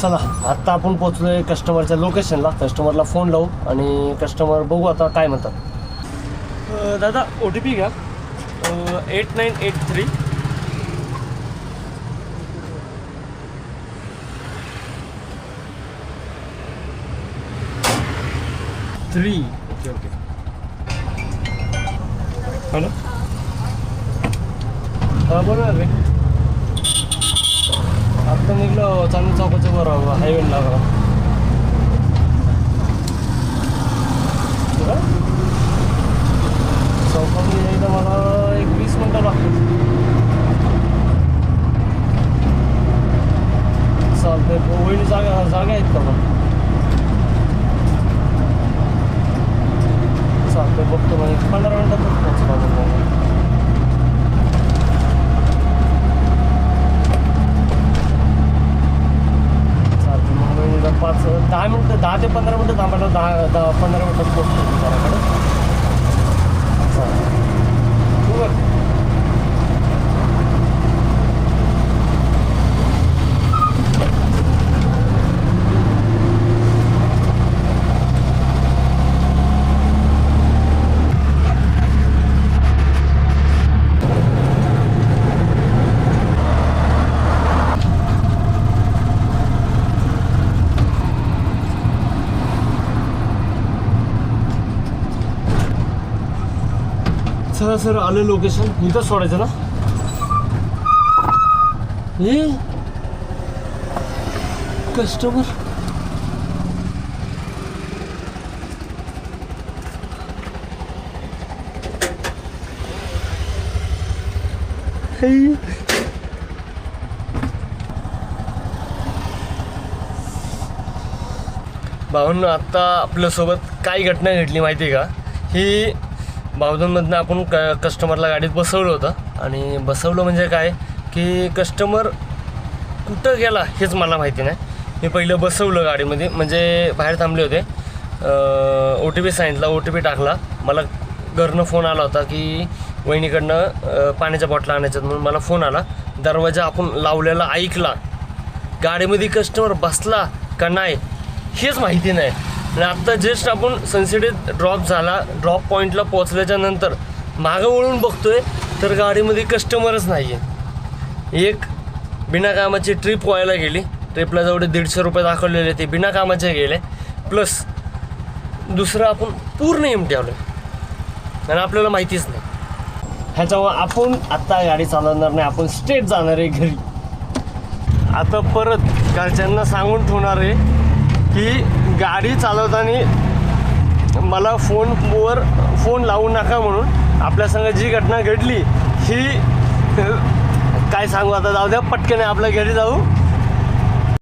चला आत्ता आपण पोचलोय कस्टमरच्या लोकेशनला. कस्टमरला फोन लावू आणि कस्टमर बघू आता काय म्हणतात. दादा OTP घ्या 8983 3. ओके हॅलो बरोबर रे. आत्ता निघलो चांदणी चौकाच्या बरोबर हायवेला लागला. चौकामध्ये यायला मला एक 20 मिनटं लागतील. चालतंय. वहिनी जागा आहेत का मग? चालतंय बघतो मग 15 मिनटात पोहोचला. चालतं मग वहिनीला 10 मिनटं 10 ते 15 मिनटं थांबायला 10-15 मिनटात पोहोचतो तुमच्याकडे. चालेल बरं. चला सर आलं लोकेशन. इथं सोडायचं ना? हे कस्टमर भाऊंनो आत्ता आपल्यासोबत काय घटना घडली माहिती आहे का? ही बावधनमधनं आपण कस्टमरला गाडीत बसवलं होतं आणि बसवलं म्हणजे काय की कस्टमर कुठं गेला हेच मला माहिती नाही. मी पहिलं बसवलं गाडीमध्ये म्हणजे बाहेर थांबले होते. OTP सांगितला, OTP टाकला. मला घरनं फोन आला होता की वहिनीकडनं पाण्याच्या बॉटला आणायच्यात म्हणून मला फोन आला. दरवाजा आपण लावलेला ऐकला. गाडीमध्ये कस्टमर बसला का नाही हेच माहिती नाही. आणि आत्ता जस्ट आपण सनसेट ड्रॉप झाला, ड्रॉप पॉईंटला पोचल्याच्या नंतर मागं वळून बघतोय तर गाडीमध्ये कस्टमरच नाही आहे. एक बिनाकामाची ट्रिप व्हायला गेली. ट्रिपला जेवढे 150 रुपये दाखवलेले ते बिनाकामाचे गेले. प्लस दुसरं आपण पूर्ण एमटी आलो आणि आपल्याला माहितीच नाही. ह्याच्यावर आपण आत्ता गाडी चालवणार नाही. आपण स्ट्रेट जाणार आहे घरी. आता परत घरच्यांना सांगून ठेवणार आहे की गाडी चालवताना मला फोनवर फोन लावू नका म्हणून. आपल्यासंग जी घटना घडली ही काय सांगू आता. जाऊ द्या पटकन आपल्या घरी जाऊ.